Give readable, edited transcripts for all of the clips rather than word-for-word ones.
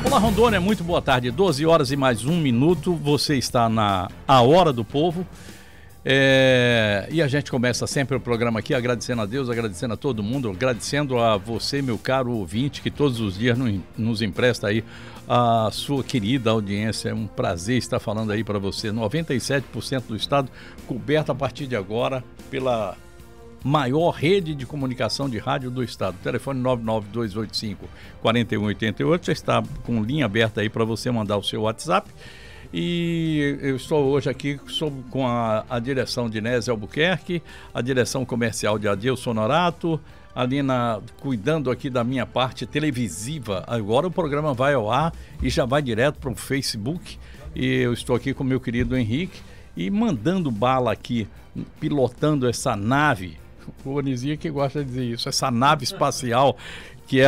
Olá, Rondônia, muito boa tarde. 12 horas e mais 1 minuto. Você está na A Hora do Povo. E a gente começa sempre o programa aqui agradecendo a Deus, agradecendo a todo mundo, agradecendo a você, meu caro ouvinte, que todos os dias nos empresta aí a sua querida audiência. É um prazer estar falando aí para você. 97% do estado coberto a partir de agora pela maior rede de comunicação de rádio do estado. Telefone 99285-4188. Já está com linha aberta aí para você mandar o seu WhatsApp. E eu estou hoje aqui com a direção de Nézia Albuquerque, a direção comercial de Adilson Norato, cuidando aqui da minha parte televisiva. Agora o programa vai ao ar e já vai direto para o Facebook. E eu estou aqui com o meu querido Henrique e mandando bala aqui, pilotando essa nave. O Onizia que gosta de dizer isso, essa nave espacial, que é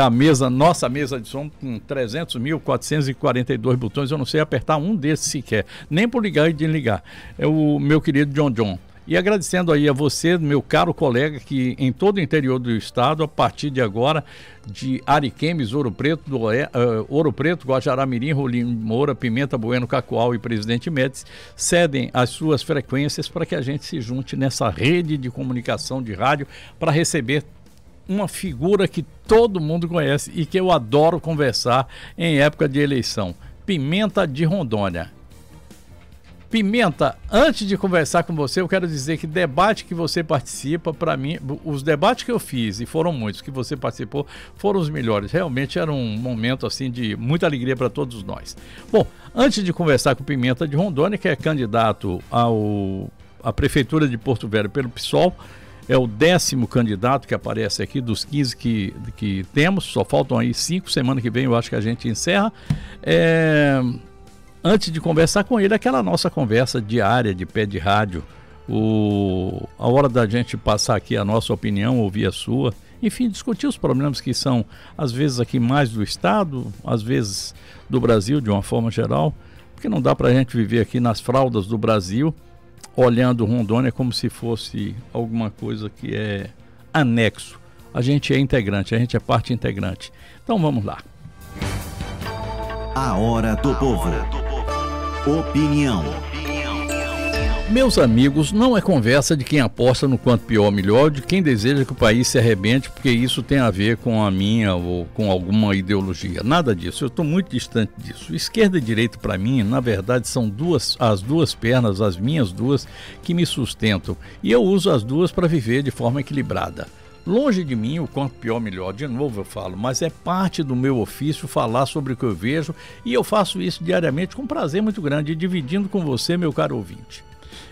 nossa mesa de som com 300.442 botões. Eu não sei apertar um desses sequer, nem por ligar e desligar. É o meu querido John. E agradecendo aí a você, meu caro colega, que em todo o interior do estado, a partir de agora, de Ariquemes, Ouro Preto, Guajará-Mirim, Rolim Moura, Pimenta Bueno, Cacoal e Presidente Médici, cedem as suas frequências para que a gente se junte nessa rede de comunicação de rádio para receber uma figura que todo mundo conhece e que eu adoro conversar em época de eleição. Pimenta de Rondônia. Pimenta, antes de conversar com você, eu quero dizer que debate que você participa, para mim, os debates que eu fiz, e foram muitos que você participou, foram os melhores. Realmente era um momento assim de muita alegria para todos nós. Bom, antes de conversar com Pimenta de Rondônia, que é candidato à Prefeitura de Porto Velho pelo PSOL, é o 10º candidato que aparece aqui dos 15 que temos, só faltam aí 5, semana que vem eu acho que a gente encerra. Antes de conversar com ele, aquela nossa conversa diária de pé de rádio, a hora da gente passar aqui a nossa opinião, ouvir a sua, enfim, discutir os problemas que são, às vezes aqui mais do estado, às vezes do Brasil de uma forma geral, porque não dá para a gente viver aqui nas fraldas do Brasil, olhando Rondônia como se fosse alguma coisa que é anexo. A gente é integrante, a gente é parte integrante. Então vamos lá. A Hora do Povo. Opinião. Meus amigos, não é conversa de quem aposta no quanto pior melhor, de quem deseja que o país se arrebente, porque isso tem a ver com a minha ou com alguma ideologia. Nada disso, eu estou muito distante disso. Esquerda e direita, para mim, na verdade, são as duas pernas, as minhas duas, que me sustentam. E eu uso as duas para viver de forma equilibrada. Longe de mim o quanto pior melhor, de novo eu falo, mas é parte do meu ofício falar sobre o que eu vejo e eu faço isso diariamente com prazer muito grande, dividindo com você, meu caro ouvinte.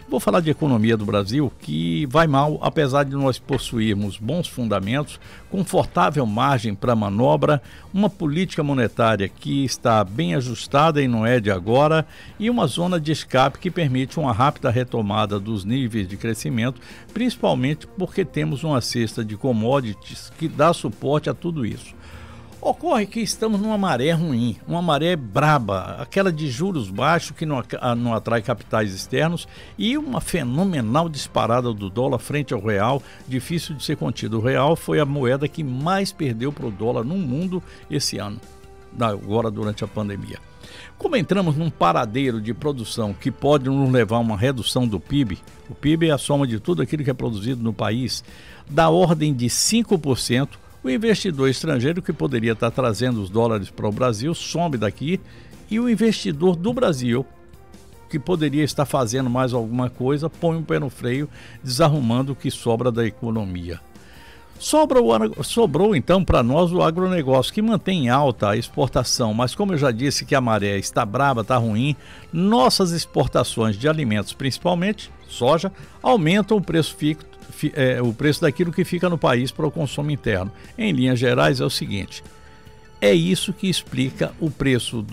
Vou falar de economia do Brasil, que vai mal, apesar de nós possuirmos bons fundamentos, confortável margem para manobra, uma política monetária que está bem ajustada e não é de agora, e uma zona de escape que permite uma rápida retomada dos níveis de crescimento, principalmente porque temos uma cesta de commodities que dá suporte a tudo isso. Ocorre que estamos numa maré ruim, uma maré braba, aquela de juros baixos que não atrai capitais externos e uma fenomenal disparada do dólar frente ao real, difícil de ser contido. O real foi a moeda que mais perdeu para o dólar no mundo esse ano, agora durante a pandemia. Como entramos num paradeiro de produção que pode nos levar a uma redução do PIB, o PIB é a soma de tudo aquilo que é produzido no país, da ordem de 5%, o investidor estrangeiro que poderia estar trazendo os dólares para o Brasil some daqui e o investidor do Brasil, que poderia estar fazendo mais alguma coisa, põe um pé no freio, desarrumando o que sobra da economia. Sobrou então para nós o agronegócio, que mantém alta a exportação, mas como eu já disse que a maré está brava, está ruim, nossas exportações de alimentos, principalmente soja, aumentam o preço daquilo que fica no país para o consumo interno. Em linhas gerais é o seguinte, é isso que explica o preço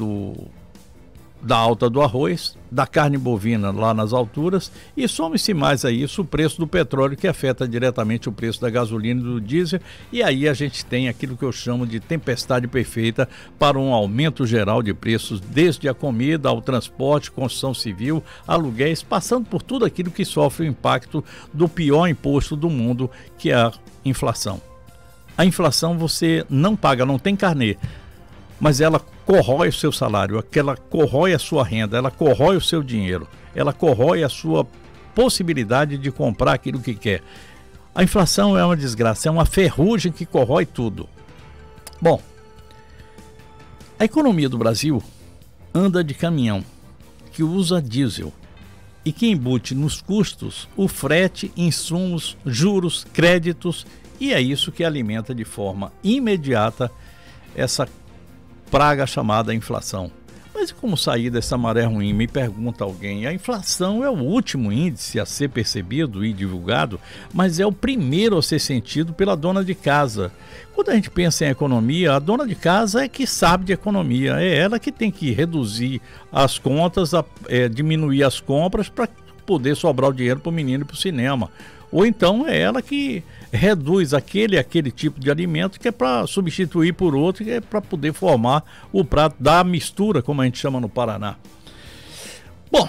da alta do arroz, da carne bovina lá nas alturas e some-se mais a isso o preço do petróleo, que afeta diretamente o preço da gasolina e do diesel, e aí a gente tem aquilo que eu chamo de tempestade perfeita para um aumento geral de preços, desde a comida ao transporte, construção civil, aluguéis, passando por tudo aquilo que sofre o impacto do pior imposto do mundo, que é a inflação. A inflação você não paga, não tem carnê, mas ela corrói o seu salário, que ela corrói a sua renda, ela corrói o seu dinheiro, ela corrói a sua possibilidade de comprar aquilo que quer. A inflação é uma desgraça, é uma ferrugem que corrói tudo. Bom, a economia do Brasil anda de caminhão, que usa diesel, e que embute nos custos o frete, insumos, juros, créditos, e é isso que alimenta de forma imediata essa praga chamada inflação. Mas como sair dessa maré ruim? Me pergunta alguém. A inflação é o último índice a ser percebido e divulgado, mas é o primeiro a ser sentido pela dona de casa. Quando a gente pensa em economia, a dona de casa é que sabe de economia. É ela que tem que reduzir as contas, diminuir as compras para poder sobrar o dinheiro para o menino e para o cinema. Ou então é ela que reduz aquele tipo de alimento que é para substituir por outro, que é para poder formar o prato da mistura, como a gente chama no Paraná. Bom,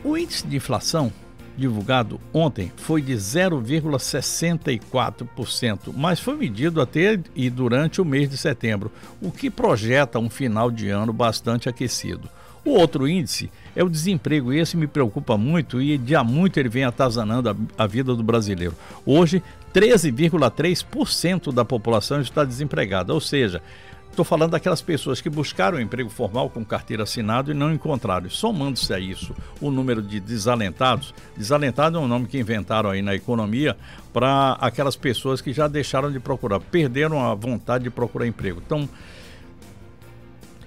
o índice de inflação divulgado ontem foi de 0,64%, mas foi medido até e durante o mês de setembro, o que projeta um final de ano bastante aquecido. O outro índice é o desemprego, esse me preocupa muito e de há muito ele vem atazanando a vida do brasileiro. Hoje, 13,3% da população está desempregada, ou seja, estou falando daquelas pessoas que buscaram um emprego formal com carteira assinada e não encontraram. Somando-se a isso o número de desalentados, desalentado é um nome que inventaram aí na economia para aquelas pessoas que já deixaram de procurar, perderam a vontade de procurar emprego. Então,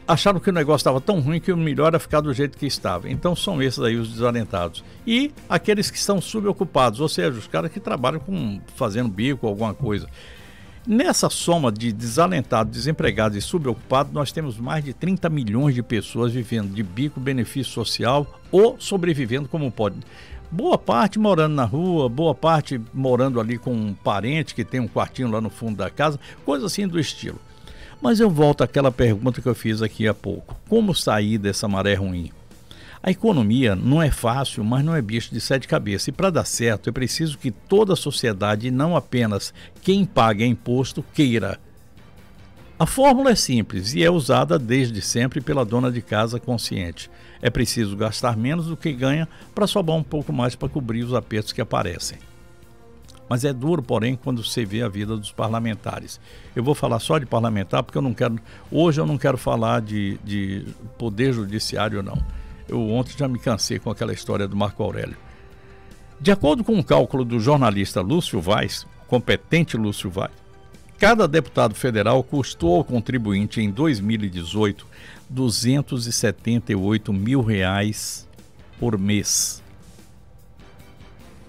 acharam que o negócio estava tão ruim que o melhor era ficar do jeito que estava. Então são esses aí os desalentados. E aqueles que estão subocupados, ou seja, os caras que trabalham fazendo bico, alguma coisa. Nessa soma de desalentados, desempregados e subocupados, nós temos mais de 30 milhões de pessoas vivendo de bico, benefício social ou sobrevivendo como pode. Boa parte morando na rua, boa parte morando ali com um parente que tem um quartinho lá no fundo da casa, coisa assim do estilo. Mas eu volto àquela pergunta que eu fiz aqui há pouco. Como sair dessa maré ruim? A economia não é fácil, mas não é bicho de sete cabeças. E para dar certo, é preciso que toda a sociedade, e não apenas quem paga imposto, queira. A fórmula é simples e é usada desde sempre pela dona de casa consciente. É preciso gastar menos do que ganha para sobrar um pouco mais para cobrir os apertos que aparecem. Mas é duro, porém, quando você vê a vida dos parlamentares. Eu vou falar só de parlamentar porque hoje eu não quero falar de poder judiciário, não. Eu ontem já me cansei com aquela história do Marco Aurélio. De acordo com um cálculo do jornalista Lúcio Vaz, competente Lúcio Vaz, cada deputado federal custou ao contribuinte em 2018 R$278 mil por mês.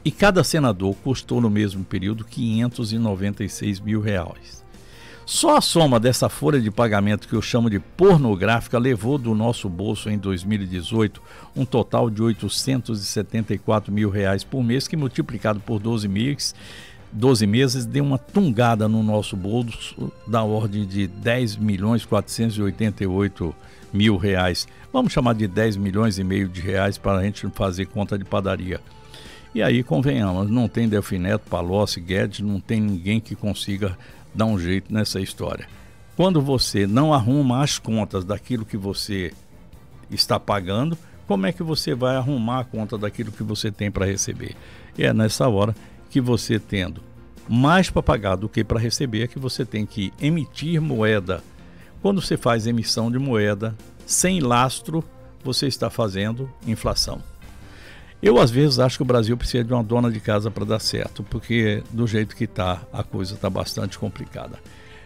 E cada senador custou no mesmo período R$596 mil. Só a soma dessa folha de pagamento que eu chamo de pornográfica levou do nosso bolso em 2018 um total de R$874 mil por mês, que multiplicado por 12 meses deu uma tungada no nosso bolso da ordem de R$10.488.000. Vamos chamar de 10 milhões e meio de reais para a gente fazer conta de padaria. E aí, convenhamos, não tem Delfim Neto, Palocci, Guedes, não tem ninguém que consiga dar um jeito nessa história. Quando você não arruma as contas daquilo que você está pagando, como é que você vai arrumar a conta daquilo que você tem para receber? E é nessa hora que você, tendo mais para pagar do que para receber, é que você tem que emitir moeda. Quando você faz emissão de moeda sem lastro, você está fazendo inflação. Eu, às vezes, acho que o Brasil precisa de uma dona de casa para dar certo, porque do jeito que está, a coisa está bastante complicada.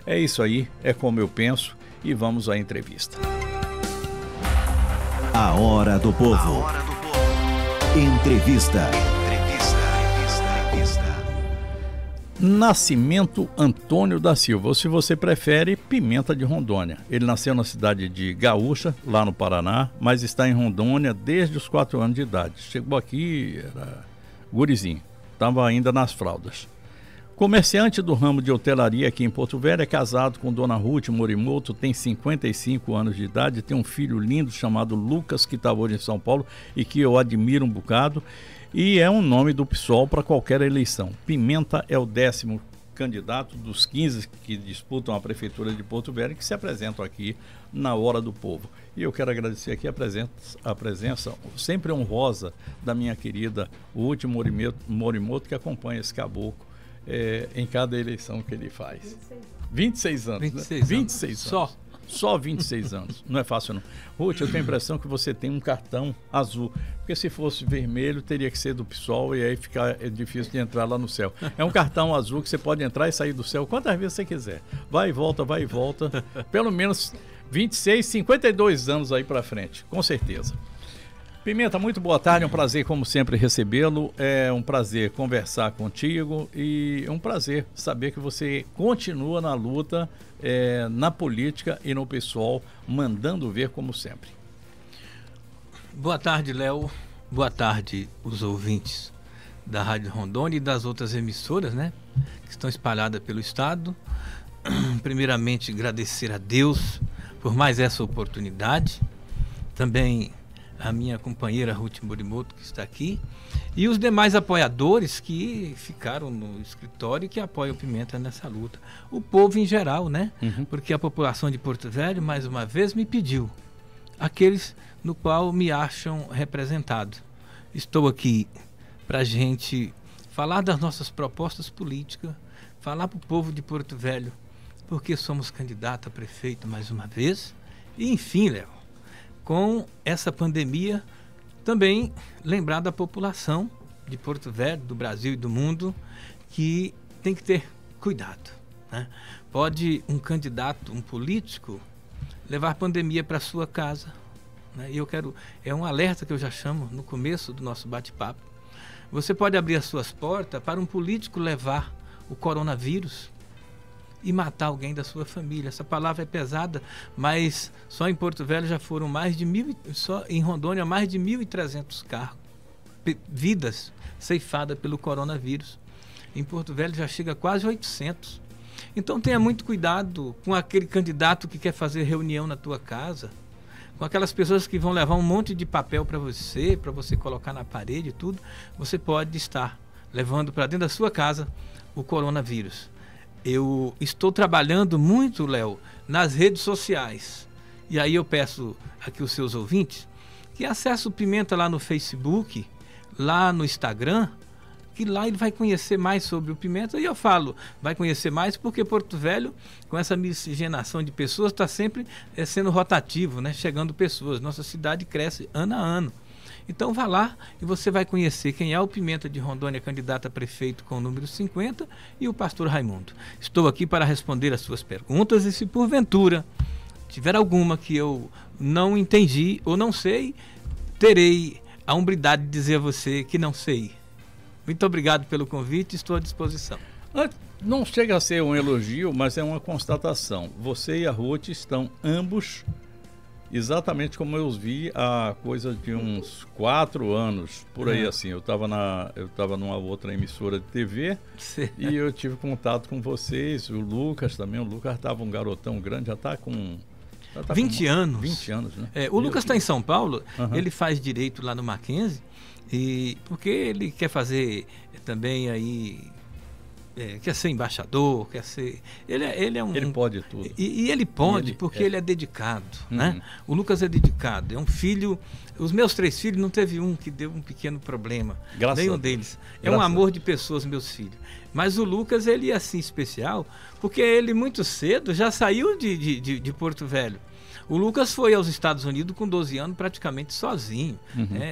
É isso aí, é como eu penso, e vamos à entrevista. A Hora do Povo. Entrevista. Nascimento Antônio da Silva, ou se você prefere, Pimenta de Rondônia. Ele nasceu na cidade de Gaúcha, lá no Paraná, mas está em Rondônia desde os 4 anos de idade. Chegou aqui, era gurizinho, estava ainda nas fraldas. Comerciante do ramo de hotelaria aqui em Porto Velho, é casado com Dona Ruth Morimoto, tem 55 anos de idade, tem um filho lindo chamado Lucas, que está hoje em São Paulo e que eu admiro um bocado. E é um nome do PSOL para qualquer eleição. Pimenta é o candidato dos 15 que disputam a Prefeitura de Porto Velho, que se apresentam aqui na Hora do Povo. E eu quero agradecer aqui a presença sempre honrosa da minha querida Ruth Morimoto, que acompanha esse caboclo em cada eleição que ele faz. 26 anos. 26 né? 26 anos. Só 26 anos. Não é fácil, não. Ruth, eu tenho a impressão que você tem um cartão azul. Porque se fosse vermelho, teria que ser do PSOL e aí é difícil de entrar lá no céu. É um cartão azul que você pode entrar e sair do céu quantas vezes você quiser. Vai e volta, vai e volta. Pelo menos 26, 52 anos aí pra frente, com certeza. Pimenta, muito boa tarde, é um prazer como sempre recebê-lo, é um prazer conversar contigo e é um prazer saber que você continua na luta, na política e no pessoal, mandando ver como sempre. Boa tarde, Léo, boa tarde os ouvintes da Rádio Rondônia e das outras emissoras, né, que estão espalhadas pelo estado. Primeiramente agradecer a Deus por mais essa oportunidade, também a minha companheira Ruth Morimoto, que está aqui, e os demais apoiadores que ficaram no escritório e que apoiam o Pimenta nessa luta. O povo em geral, né? Porque a população de Porto Velho, mais uma vez, me pediu. Aqueles no qual me acham representado. Estou aqui para a gente falar das nossas propostas políticas, falar para o povo de Porto Velho, porque somos candidato a prefeito mais uma vez. E, enfim, Léo, com essa pandemia, também lembrar da população de Porto Velho, do Brasil e do mundo, que tem que ter cuidado, né? Pode um candidato, um político, levar a pandemia para sua casa, né? E é um alerta que eu já chamo no começo do nosso bate-papo. Você pode abrir as suas portas para um político levar o coronavírus e matar alguém da sua família. Essa palavra é pesada, mas só em Porto Velho já foram só em Rondônia mais de 1.300 vidas ceifadas pelo coronavírus. Em Porto Velho já chega a quase 800. Então tenha muito cuidado com aquele candidato que quer fazer reunião na tua casa, com aquelas pessoas que vão levar um monte de papel para você colocar na parede e tudo. Você pode estar levando para dentro da sua casa o coronavírus. Eu estou trabalhando muito, Léo, nas redes sociais. E aí eu peço aqui os seus ouvintes que acessem o Pimenta lá no Facebook, lá no Instagram, que lá ele vai conhecer mais sobre o Pimenta. E eu falo, vai conhecer mais porque Porto Velho, com essa miscigenação de pessoas, está sempre sendo rotativo, né? Chegando pessoas. Nossa cidade cresce ano a ano. Então vá lá e você vai conhecer quem é o Pimenta de Rondônia, candidato a prefeito com o número 50, e o pastor Raimundo. Estou aqui para responder as suas perguntas e se porventura tiver alguma que eu não entendi ou não sei, terei a hombridade de dizer a você que não sei. Muito obrigado pelo convite, estou à disposição. Não chega a ser um elogio, mas é uma constatação. Você e a Ruth estão ambos exatamente como eu os vi há coisa de uns 4 anos, por aí assim. Eu estava numa outra emissora de TV e eu tive contato com vocês, o Lucas também. O Lucas estava um garotão grande, já está com... 20 anos. 20 anos, né? O Lucas está em São Paulo, ele faz direito lá no Mackenzie, e porque ele quer fazer também aí... quer ser embaixador, quer ser... Ele é um... Ele pode tudo. E ele pode, porque ele é dedicado, né? O Lucas é dedicado, é um filho... Os meus 3 filhos, não teve um que deu um pequeno problema. Nenhum deles. É um amor de pessoas, meus filhos. Mas o Lucas, ele é assim especial, porque ele muito cedo já saiu de Porto Velho. O Lucas foi aos Estados Unidos com 12 anos praticamente sozinho.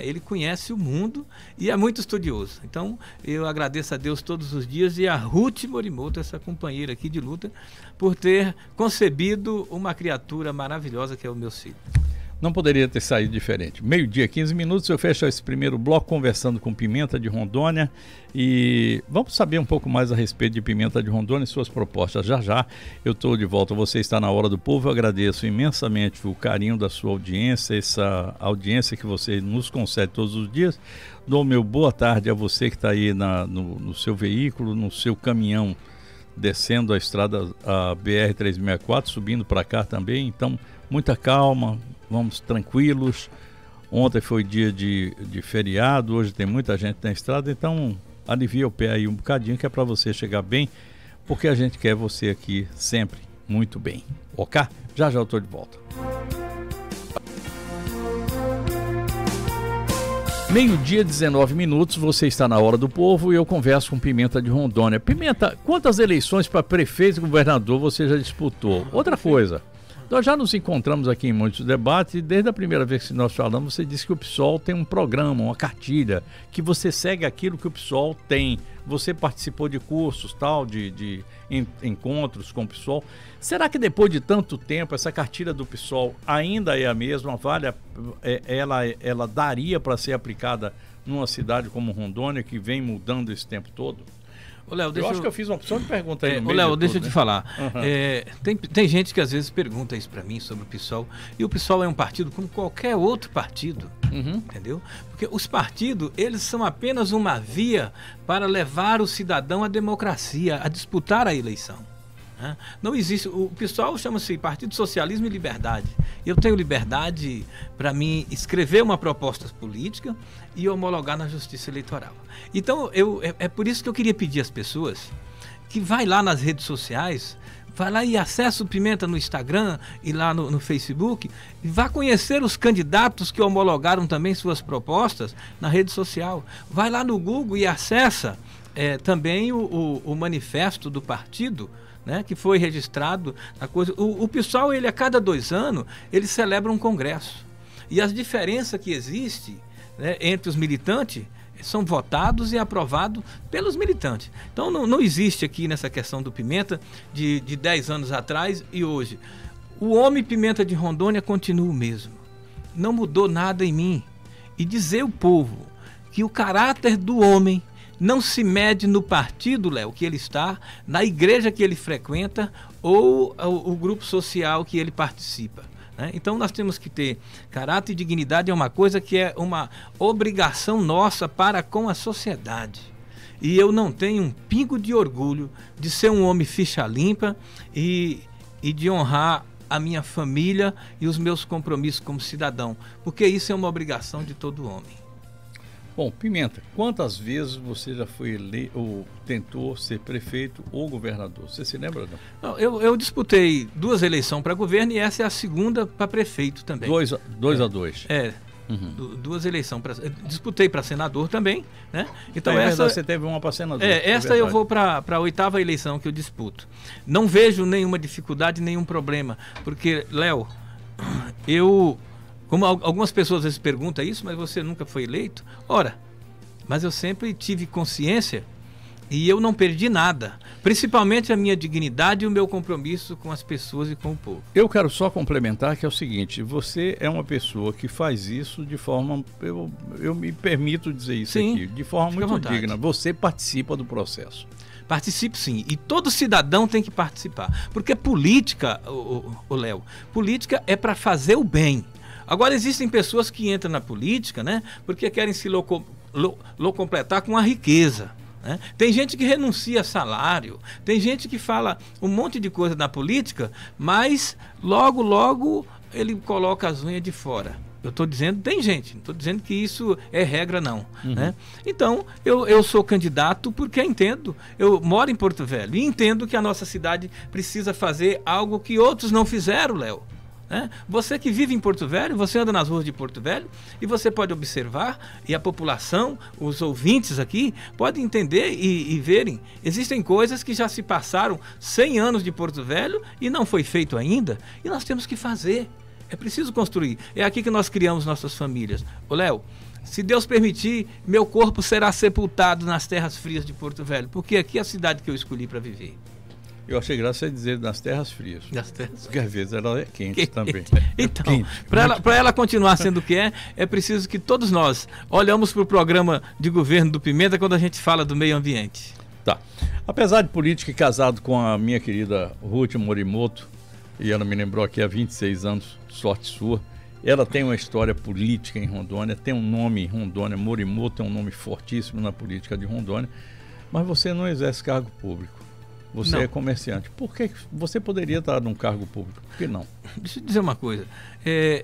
Ele conhece o mundo e é muito estudioso. Então eu agradeço a Deus todos os dias e a Ruth Morimoto, essa companheira aqui de luta, por ter concebido uma criatura maravilhosa que é o meu filho. Não poderia ter saído diferente. 12h, 15 minutos, eu fecho esse primeiro bloco conversando com Pimenta de Rondônia e vamos saber um pouco mais a respeito de Pimenta de Rondônia e suas propostas. Já já eu estou de volta, você está na Hora do Povo. Eu agradeço imensamente o carinho da sua audiência, essa audiência que você nos concede todos os dias. Dou meu boa tarde a você que está aí no seu veículo, no seu caminhão, descendo a estrada, a BR-364, subindo para cá também. Então, muita calma, vamos tranquilos. Ontem foi dia de feriado, hoje tem muita gente na estrada, então alivia o pé aí um bocadinho, que é para você chegar bem porque a gente quer você aqui sempre muito bem. Ok? Já já eu estou de volta. Meio-dia, 19 minutos, você está na Hora do Povo e eu converso com Pimenta de Rondônia. Pimenta, quantas eleições para prefeito e governador você já disputou? Outra coisa, nós já nos encontramos aqui em muitos debates e desde a primeira vez que nós falamos, você disse que o PSOL tem um programa, uma cartilha, que você segue aquilo que o PSOL tem. Você participou de cursos, tal, de encontros com o PSOL. Será que depois de tanto tempo essa cartilha do PSOL ainda é a mesma? Ela daria para ser aplicada numa cidade como Rondônia, que vem mudando esse tempo todo? Ô, Léo, eu acho que eu fiz uma opção de pergunta aí no meio. Léo, deixa eu te falar. Tem gente que às vezes pergunta isso para mim sobre o PSOL. E o PSOL é um partido como qualquer outro partido. Entendeu? Porque os partidos, eles são apenas uma via para levar o cidadão à democracia, a disputar a eleição. Não existe, o PSOL chama-se Partido Socialismo e Liberdade. Eu tenho liberdade para mim escrever uma proposta política e homologar na Justiça Eleitoral. Então, é por isso que eu queria pedir às pessoas que vai lá nas redes sociais, vai lá e acessa o Pimenta no Instagram e lá no Facebook, e vá conhecer os candidatos que homologaram também suas propostas na rede social. Vai lá no Google e acessa também o manifesto do partido, né, que foi registrado na coisa. O PSOL, ele a cada 2 anos, ele celebra um congresso. E as diferenças que existem, né, entre os militantes são votados e aprovados pelos militantes. Então não existe aqui nessa questão do Pimenta de 10 anos atrás e hoje. O homem Pimenta de Rondônia continua o mesmo. Não mudou nada em mim. E dizer ao povo que o caráter do homem não se mede no partido, Léo, que ele está, na igreja que ele frequenta ou o grupo social que ele participa, né? Então nós temos que ter caráter e dignidade, é uma coisa que é uma obrigação nossa para com a sociedade. E eu não tenho um pingo de orgulho de ser um homem ficha limpa e de honrar a minha família e os meus compromissos como cidadão, porque isso é uma obrigação de todo homem. Bom, Pimenta, quantas vezes você já foi ou tentou ser prefeito ou governador? Você se lembra? Não, eu disputei 2 eleições para governo e essa é a segunda para prefeito também. 2 a 2. 2 eleições. Disputei para senador também, né? Então você teve uma para senador. Essa eu vou para a 8ª eleição que eu disputo. Não vejo nenhuma dificuldade, nenhum problema, porque, Léo, como algumas pessoas às vezes perguntam isso, mas você nunca foi eleito? Ora, mas eu sempre tive consciência e eu não perdi nada. Principalmente a minha dignidade e o meu compromisso com as pessoas e com o povo. Eu quero só complementar que é o seguinte, você é uma pessoa que faz isso de forma, eu me permito dizer isso aqui, de forma muito digna. Você participa do processo. Participe sim, e todo cidadão tem que participar. Porque política, Léo, política é para fazer o bem. Agora existem pessoas que entram na política, né, porque querem se locupletar com a riqueza, né? Tem gente que renuncia a salário, tem gente que fala um monte de coisa na política, mas logo ele coloca as unhas de fora. Eu estou dizendo, tem gente, não estou dizendo que isso é regra não, né? Então, eu sou candidato porque entendo, eu moro em Porto Velho e entendo que a nossa cidade precisa fazer algo que outros não fizeram, Léo. Você que vive em Porto Velho, você anda nas ruas de Porto Velho e você pode observar, e a população, os ouvintes aqui, podem entender e verem. Existem coisas que já se passaram 100 anos de Porto Velho e não foi feito ainda, e nós temos que fazer. É preciso construir. É aqui que nós criamos nossas famílias. Ô, Léo, se Deus permitir, meu corpo será sepultado nas terras frias de Porto Velho, porque aqui é a cidade que eu escolhi para viver. Eu achei graça dizer nas terras frias. Nas terras. Porque às vezes ela é quente também. Então, para ela continuar sendo o que é preciso que todos nós olhamos para o programa de governo do Pimenta quando a gente fala do meio ambiente. Tá. Apesar de política e casado com a minha querida Ruth Morimoto, e ela me lembrou aqui há 26 anos, sorte sua, ela tem uma história política em Rondônia, tem um nome em Rondônia, Morimoto é um nome fortíssimo na política de Rondônia, mas você não exerce cargo público. Você Não. é comerciante. Por que você poderia estar num cargo público? Por que não? Deixa eu dizer uma coisa.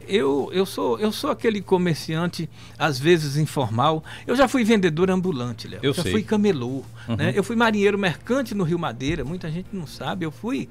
Eu sou aquele comerciante, às vezes informal. Eu já fui vendedor ambulante, Léo. Eu já sei. fui camelô. Né? Eu fui marinheiro mercante no Rio Madeira. Muita gente não sabe. Eu fui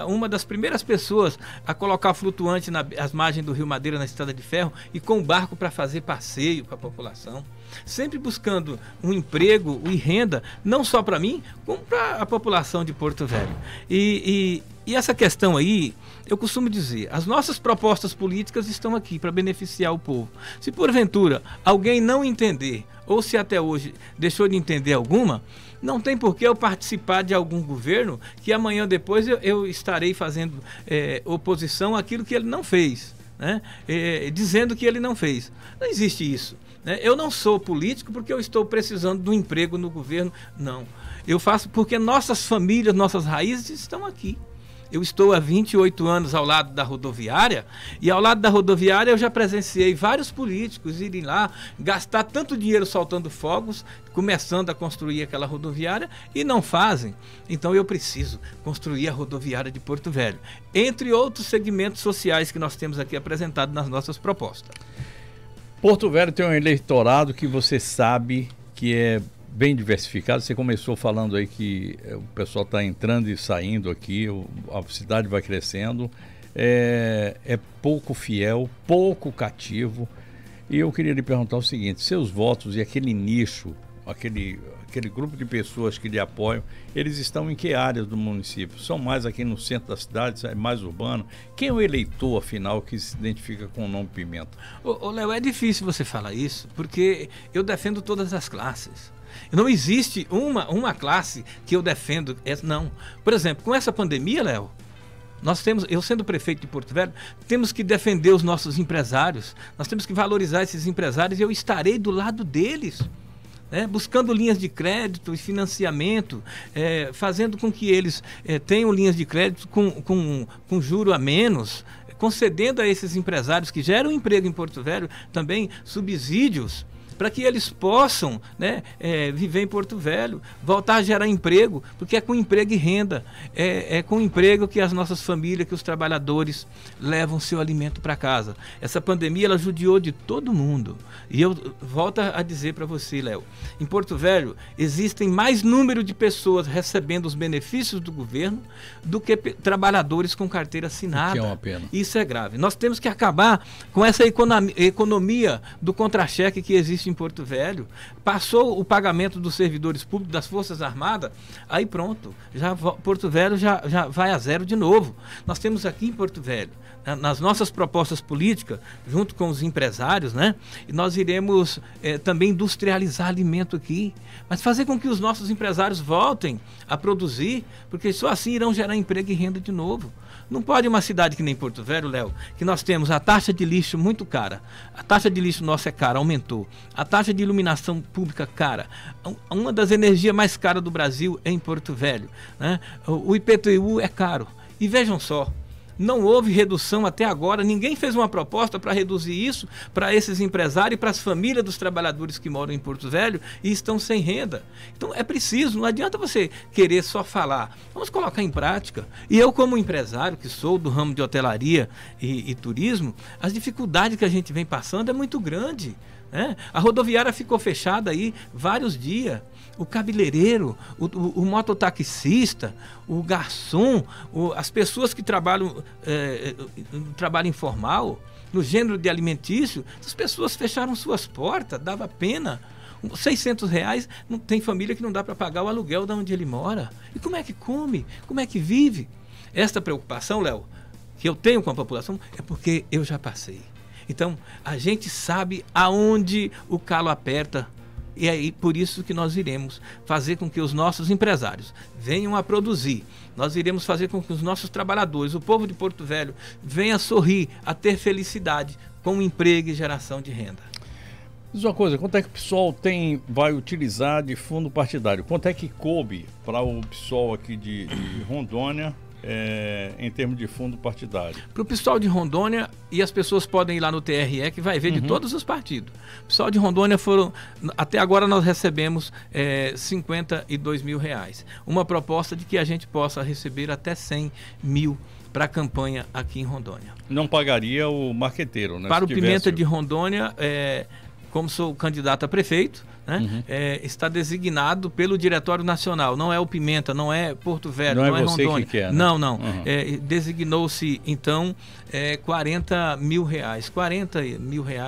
uma das primeiras pessoas a colocar flutuante nas margens do Rio Madeira, na Estrada de Ferro, e com barco para fazer passeio para a população. Sempre buscando um emprego e renda, não só para mim, como para a população de Porto Velho. E essa questão aí, eu costumo dizer, as nossas propostas políticas estão aqui para beneficiar o povo. Se porventura alguém não entender, ou se até hoje deixou de entender alguma, não tem por que eu participar de algum governo que amanhã depois eu estarei fazendo oposição àquilo que ele não fez, né? Dizendo que ele não fez. Não existe isso. Eu não sou político porque eu estou precisando de um emprego no governo, não. Eu faço porque nossas famílias, nossas raízes estão aqui. Eu estou há 28 anos ao lado da rodoviária, e ao lado da rodoviária eu já presenciei vários políticos irem lá gastar tanto dinheiro soltando fogos, começando a construir aquela rodoviária, e não fazem. Então eu preciso construir a rodoviária de Porto Velho, entre outros segmentos sociais que nós temos aqui apresentados nas nossas propostas. Porto Velho tem um eleitorado que você sabe que é bem diversificado. Você começou falando aí que o pessoal está entrando e saindo aqui, a cidade vai crescendo, é pouco fiel, pouco cativo. E eu queria lhe perguntar o seguinte: seus votos e aquele nicho, aquele grupo de pessoas que lhe apoiam, eles estão em que áreas do município? São mais aqui no centro da cidade, é mais urbano? Quem é o eleitor, afinal, que se identifica com o nome Pimenta? Ô Léo, é difícil você falar isso, porque eu defendo todas as classes. Não existe uma classe que eu defendo, não. Por exemplo, com essa pandemia, Léo, eu sendo prefeito de Porto Velho, temos que defender os nossos empresários, nós temos que valorizar esses empresários, e eu estarei do lado deles. Buscando linhas de crédito e financiamento, fazendo com que eles tenham linhas de crédito com juro a menos, concedendo a esses empresários que geram emprego em Porto Velho também subsídios, para que eles possam viver em Porto Velho, voltar a gerar emprego, porque é com emprego e renda, é com emprego que as nossas famílias, que os trabalhadores levam seu alimento para casa. Essa pandemia, ela judiou de todo mundo. E eu volto a dizer para você, Léo, em Porto Velho existem mais número de pessoas recebendo os benefícios do governo do que trabalhadores com carteira assinada. Que é uma pena. Isso é grave. Nós temos que acabar com essa economia do contra-cheque que existe em Porto Velho. Passou o pagamento dos servidores públicos das Forças Armadas, aí pronto, Porto Velho já vai a zero de novo. Nós temos aqui em Porto Velho, nas nossas propostas políticas, junto com os empresários, e nós iremos também industrializar alimento aqui, mas fazer com que os nossos empresários voltem a produzir, porque só assim irão gerar emprego e renda de novo. Não pode uma cidade que nem Porto Velho, Léo, que nós temos a taxa de lixo muito cara. A taxa de lixo nossa é cara, aumentou. A taxa de iluminação pública cara. Uma das energias mais caras do Brasil é em Porto Velho. O IPTU é caro. E vejam só, não houve redução até agora, ninguém fez uma proposta para reduzir isso para esses empresários e para as famílias dos trabalhadores que moram em Porto Velho e estão sem renda. Então é preciso, não adianta você querer só falar, vamos colocar em prática. E eu, como empresário que sou do ramo de hotelaria e turismo, as dificuldades que a gente vem passando é muito grande. A rodoviária ficou fechada aí vários dias. O cabeleireiro, o mototaxista, o garçom, as pessoas que trabalham no trabalho informal, no gênero de alimentício, as pessoas fecharam suas portas, dava pena. R$600, não tem família que não dá para pagar o aluguel de onde ele mora. E como é que come? Como é que vive? Esta preocupação, Léo, que eu tenho com a população é porque eu já passei. Então, a gente sabe aonde o calo aperta, e aí por isso que nós iremos fazer com que os nossos empresários venham a produzir. Nós iremos fazer com que os nossos trabalhadores, o povo de Porto Velho, venha a sorrir, a ter felicidade com emprego e geração de renda. Diz uma coisa, quanto é que o PSOL vai utilizar de fundo partidário? Quanto é que coube para o PSOL aqui de Rondônia em termos de fundo partidário? Para o pessoal de Rondônia, e as pessoas podem ir lá no TRE, que vai ver de todos os partidos. O pessoal de Rondônia até agora nós recebemos R$52 mil. Uma proposta de que a gente possa receber até 100 mil para a campanha aqui em Rondônia. Não pagaria o marqueteiro, né? Para o Pimenta de Rondônia, como sou candidato a prefeito, né, está designado pelo Diretório Nacional. Não é o Pimenta, não é Porto Velho, não é Rondônia. Que quer, né? Não. Designou-se, então, R$40 mil,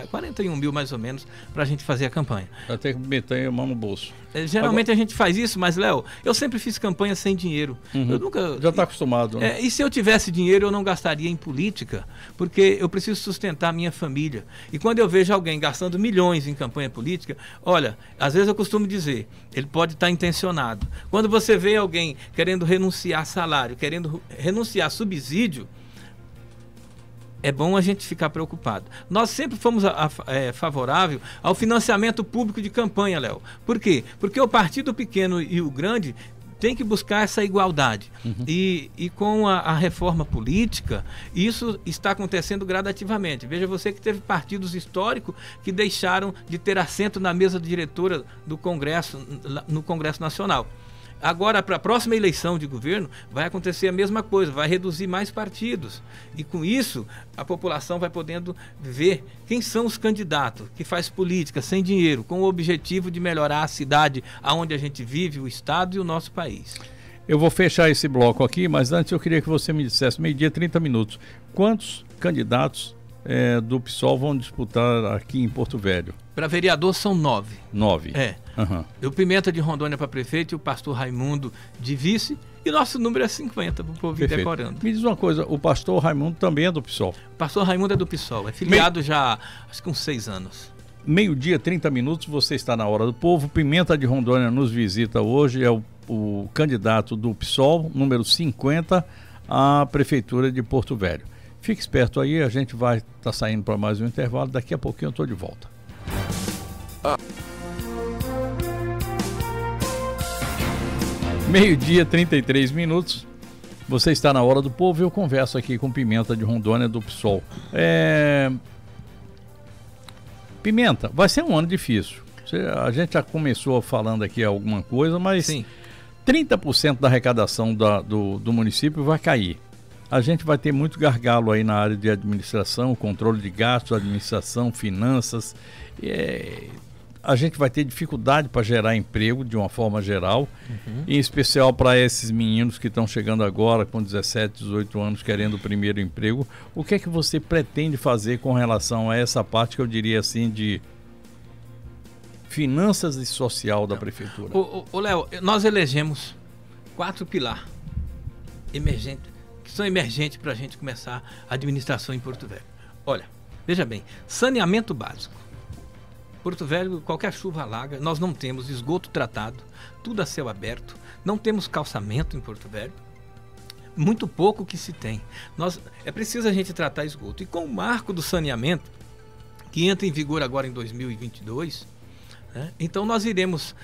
41 mil mais ou menos, para a gente fazer a campanha. Vai ter que meter a mão no bolso. Geralmente a gente faz isso, mas, Léo, eu sempre fiz campanha sem dinheiro. Eu nunca... Já está acostumado, né? E se eu tivesse dinheiro, eu não gastaria em política, porque eu preciso sustentar a minha família. E quando eu vejo alguém gastando milhões em campanha política, olha, às vezes eu costumo dizer, ele pode estar intencionado. Quando você vê alguém querendo renunciar salário, querendo renunciar subsídio, é bom a gente ficar preocupado. Nós sempre fomos favorável ao financiamento público de campanha, Léo. Por quê? Porque o partido pequeno e o grande tem que buscar essa igualdade. E com a reforma política, isso está acontecendo gradativamente. Veja você que teve partidos históricos que deixaram de ter assento na mesa diretora do Congresso, no Congresso Nacional. Agora, para a próxima eleição de governo, vai acontecer a mesma coisa, vai reduzir mais partidos. E com isso, a população vai podendo ver quem são os candidatos que faz política sem dinheiro, com o objetivo de melhorar a cidade onde a gente vive, o estado e o nosso país. Eu vou fechar esse bloco aqui, mas antes eu queria que você me dissesse, 12h, 30 minutos, quantos candidatos do PSOL vão disputar aqui em Porto Velho? Para vereador são 9. 9? O Pimenta de Rondônia para prefeito e o pastor Raimundo de vice. E nosso número é 50, para o povo ir decorando. Me diz uma coisa, o pastor Raimundo também é do PSOL? O pastor Raimundo é do PSOL, é filiado já, acho que uns 6 anos. 12h, 30 minutos, você está na Hora do Povo. Pimenta de Rondônia nos visita hoje, é o candidato do PSOL, número 50, à Prefeitura de Porto Velho. Fique esperto aí, a gente vai estar saindo para mais um intervalo, daqui a pouquinho eu estou de volta. 12h, 33 minutos, você está na Hora do Povo e eu converso aqui com Pimenta de Rondônia do PSOL. Pimenta, vai ser um ano difícil. A gente já começou falando aqui alguma coisa, mas sim, 30% da arrecadação do município vai cair. A gente vai ter muito gargalo aí na área de administração, controle de gastos, administração, finanças. A gente vai ter dificuldade para gerar emprego de uma forma geral, em especial para esses meninos que estão chegando agora com 17, 18 anos querendo o primeiro emprego. O que é que você pretende fazer com relação a essa parte que eu diria assim de finanças e social da prefeitura? Léo, nós elegemos 4 pilares emergentes, que são emergentes para a gente começar a administração em Porto Velho. Olha, veja bem, saneamento básico. Porto Velho, qualquer chuva alaga, nós não temos esgoto tratado, tudo a céu aberto, não temos calçamento em Porto Velho, muito pouco que se tem. É preciso a gente tratar esgoto. E com o marco do saneamento, que entra em vigor agora em 2022, então nós iremos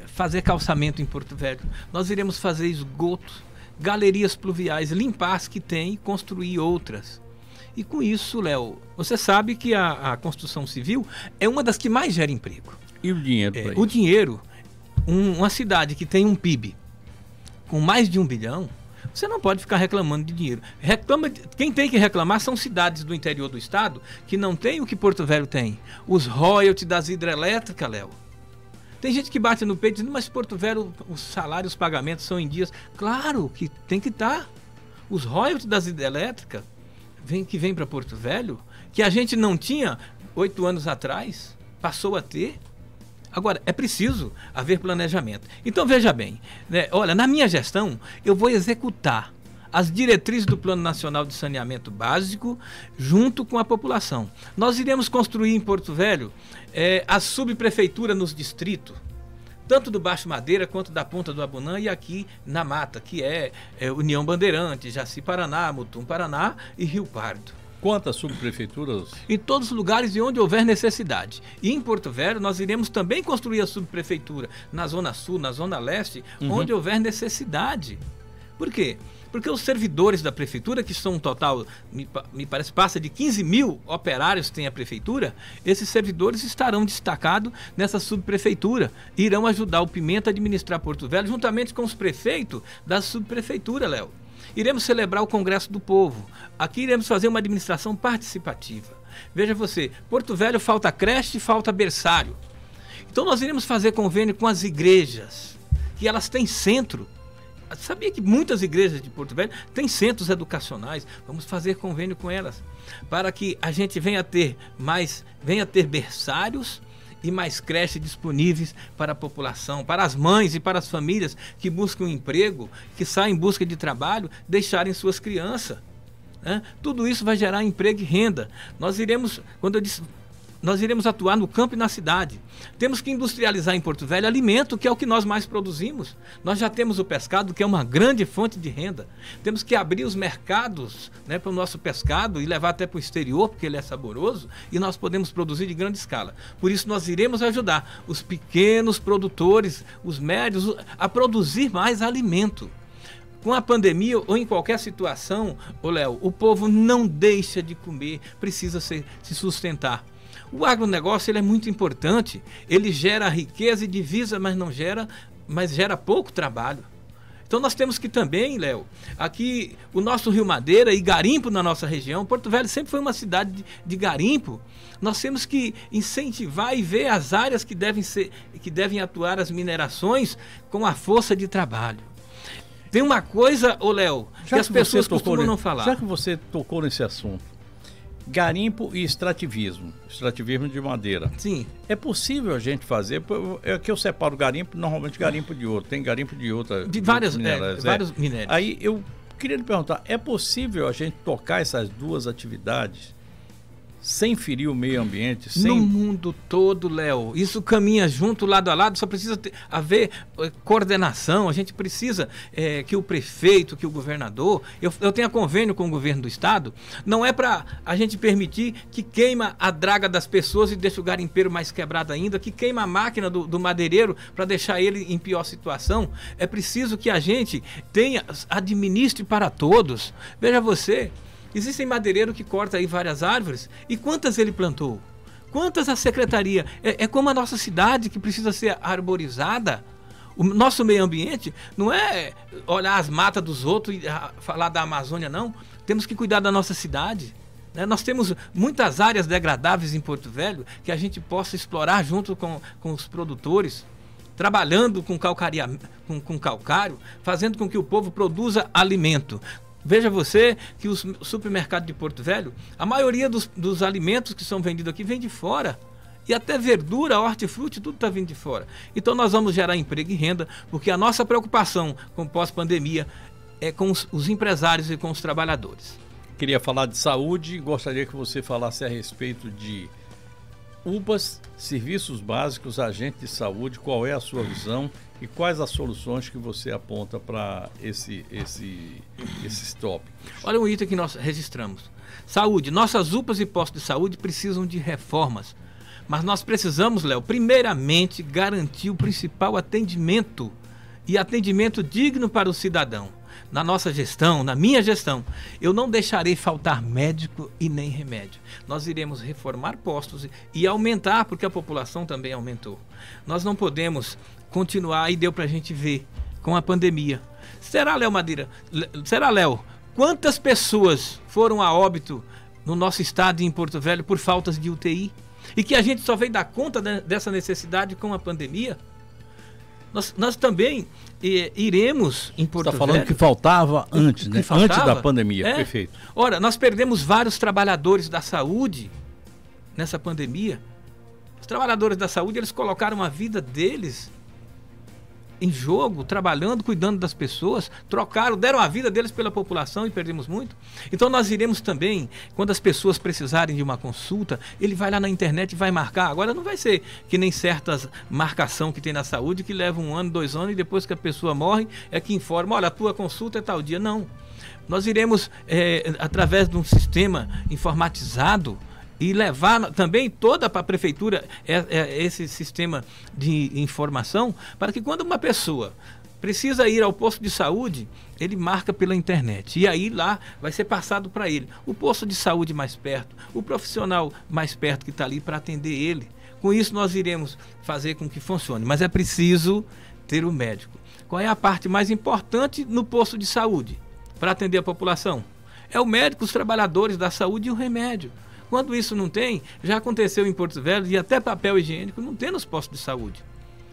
fazer calçamento em Porto Velho, nós iremos fazer esgoto, galerias pluviais, limpar as que tem e construir outras. E com isso, Léo, você sabe que a construção civil é uma das que mais gera emprego. E o dinheiro para isso? O dinheiro, uma cidade que tem um PIB com mais de 1 bilhão, você não pode ficar reclamando de dinheiro. Quem tem que reclamar são cidades do interior do estado que não tem o que Porto Velho tem. Os royalties das hidrelétricas, Léo. Tem gente que bate no peito dizendo, mas Porto Velho, os salários, os pagamentos são em dias. Claro que tem que estar. Os royalties das hidrelétricas que vem para Porto Velho, que a gente não tinha 8 anos atrás, passou a ter. Agora, é preciso haver planejamento. Então, veja bem, olha, na minha gestão, eu vou executar as diretrizes do Plano Nacional de Saneamento Básico junto com a população. Nós iremos construir em Porto Velho a subprefeitura nos distritos, tanto do Baixo Madeira quanto da Ponta do Abunã e aqui na Mata, que é União Bandeirante, Jaci Paraná, Mutum Paraná e Rio Pardo. Quantas subprefeituras? Em todos os lugares e onde houver necessidade. E em Porto Velho nós iremos também construir a subprefeitura na Zona Sul, na Zona Leste, onde houver necessidade. Por quê? Porque os servidores da prefeitura, que são um total, me parece, passa de 15 mil operários que tem a prefeitura, esses servidores estarão destacados nessa subprefeitura. Irão ajudar o Pimenta a administrar Porto Velho, juntamente com os prefeitos da subprefeitura, Léo. Iremos celebrar o Congresso do Povo. Aqui iremos fazer uma administração participativa. Veja você, Porto Velho falta creche, falta berçário. Então nós iremos fazer convênio com as igrejas, que elas têm centro. Sabia que muitas igrejas de Porto Velho têm centros educacionais? Vamos fazer convênio com elas, para que a gente venha ter berçários e mais creches disponíveis para a população, para as mães e para as famílias que buscam emprego, que saem em busca de trabalho, deixarem suas crianças. Né? Tudo isso vai gerar emprego e renda. Nós iremos atuar no campo e na cidade. Temos que industrializar em Porto Velho alimento, que é o que nós mais produzimos. Nós já temos o pescado, que é uma grande fonte de renda. Temos que abrir os mercados, né, para o nosso pescado e levar até para o exterior, porque ele é saboroso, e nós podemos produzir de grande escala. Por isso nós iremos ajudar os pequenos produtores, os médios, a produzir mais alimento. Com a pandemia ou em qualquer situação, Léo, o povo não deixa de comer, precisa se sustentar. O agronegócio ele é muito importante, ele gera riqueza e divisa, mas gera pouco trabalho. Então nós temos que também, Léo, aqui o nosso Rio Madeira e garimpo na nossa região, Porto Velho sempre foi uma cidade de garimpo. Nós temos que incentivar e ver as áreas que devem atuar as minerações com a força de trabalho. Tem uma coisa, Léo, que as pessoas costumam não falar. Já que você tocou nesse assunto, garimpo e extrativismo de madeira. Sim. É possível a gente fazer, é que eu separo garimpo, normalmente garimpo de ouro, tem garimpo de outra... De vários minérios. Aí eu queria lhe perguntar, é possível a gente tocar essas duas atividades sem ferir o meio ambiente? No mundo todo, Léo, isso caminha junto, lado a lado, só precisa haver coordenação, a gente precisa que o prefeito, que o governador, eu tenha convênio com o governo do estado, não é para a gente permitir que queima a draga das pessoas e deixa o garimpeiro mais quebrado ainda, que queima a máquina do madeireiro para deixar ele em pior situação. É preciso que a gente administre para todos. Veja você, existem madeireiros que cortam aí várias árvores, e quantas ele plantou? Quantas a secretaria? É como a nossa cidade, que precisa ser arborizada. O nosso meio ambiente não é olhar as matas dos outros e falar da Amazônia, não. Temos que cuidar da nossa cidade. Né? Nós temos muitas áreas degradáveis em Porto Velho que a gente possa explorar junto com os produtores, trabalhando com calcário, fazendo com que o povo produza alimento. Veja você que o supermercado de Porto Velho, a maioria dos alimentos que são vendidos aqui vem de fora. E até verdura, hortifruti, tudo está vindo de fora. Então nós vamos gerar emprego e renda, porque a nossa preocupação com pós-pandemia é com os empresários e com os trabalhadores. Queria falar de saúde, gostaria que você falasse a respeito de UPAs, serviços básicos, agentes de saúde, qual é a sua visão e quais as soluções que você aponta para esses tópicos? Olha um item que nós registramos. Saúde. Nossas UPAs e postos de saúde precisam de reformas. Mas nós precisamos, Léo, primeiramente garantir o principal atendimento e atendimento digno para o cidadão. Na nossa gestão, na minha gestão, eu não deixarei faltar médico e nem remédio. Nós iremos reformar postos e aumentar, porque a população também aumentou. Nós não podemos continuar, e deu para a gente ver, com a pandemia. Será, Léo Madeira? Será, Léo? Quantas pessoas foram a óbito no nosso estado e em Porto Velho por faltas de UTI? E que a gente só veio dar conta dessa necessidade com a pandemia? Nós também iremos em Porto Velho... Você está falando que faltava antes, né? Antes da pandemia, perfeito. Ora, nós perdemos vários trabalhadores da saúde nessa pandemia. Os trabalhadores da saúde, eles colocaram a vida deles em jogo, trabalhando, cuidando das pessoas, deram a vida deles pela população e perdemos muito. Então nós iremos também, quando as pessoas precisarem de uma consulta, ele vai lá na internet e vai marcar. Agora não vai ser que nem certas marcação que tem na saúde, que leva 1 ano, 2 anos, e depois que a pessoa morre, é que informa, olha, a tua consulta é tal dia. Não. Nós iremos, através de um sistema informatizado, e levar também toda para a prefeitura esse sistema de informação, para que quando uma pessoa precisa ir ao posto de saúde, ele marca pela internet. E aí lá vai ser passado para ele o posto de saúde mais perto, o profissional mais perto que está ali para atender ele. Com isso nós iremos fazer com que funcione. Mas é preciso ter o médico. Qual é a parte mais importante no posto de saúde para atender a população? É o médico, os trabalhadores da saúde e o remédio. Quando isso não tem, já aconteceu em Porto Velho e até papel higiênico não tem nos postos de saúde.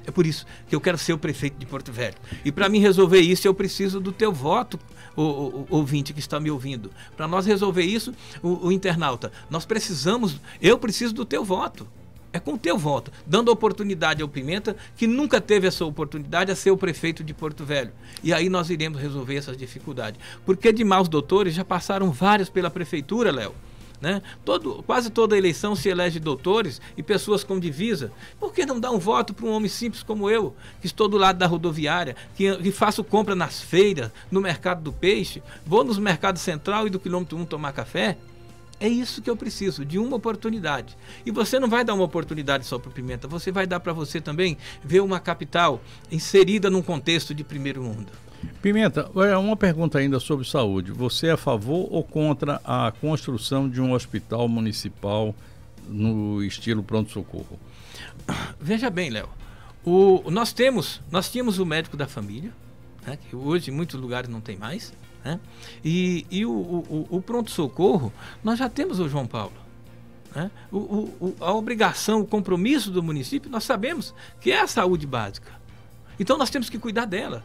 É por isso que eu quero ser o prefeito de Porto Velho. E para mim resolver isso, eu preciso do teu voto, o ouvinte que está me ouvindo. Para nós resolver isso, o internauta, eu preciso do teu voto. É com o teu voto, dando oportunidade ao Pimenta, que nunca teve essa oportunidade, a ser o prefeito de Porto Velho. E aí nós iremos resolver essas dificuldades. Porque de maus doutores já passaram vários pela prefeitura, Léo. Né? Quase toda eleição se elege doutores e pessoas com divisa. Por que não dar um voto para um homem simples como eu, que estou do lado da rodoviária, que faço compra nas feiras, no mercado do peixe, vou nos mercados central e do quilômetro 1 tomar café? É isso que eu preciso, de uma oportunidade. E você não vai dar uma oportunidade só para o Pimenta, você vai dar para você também ver uma capital inserida num contexto de primeiro mundo. Pimenta, uma pergunta ainda sobre saúde. Você é a favor ou contra a construção de um hospital municipal no estilo pronto-socorro? Veja bem, Léo, nós tínhamos o médico da família, né, que hoje em muitos lugares não tem mais, né? E o pronto-socorro, nós já temos o João Paulo. Né? A obrigação, o compromisso do município, nós sabemos que é a saúde básica. Então nós temos que cuidar dela.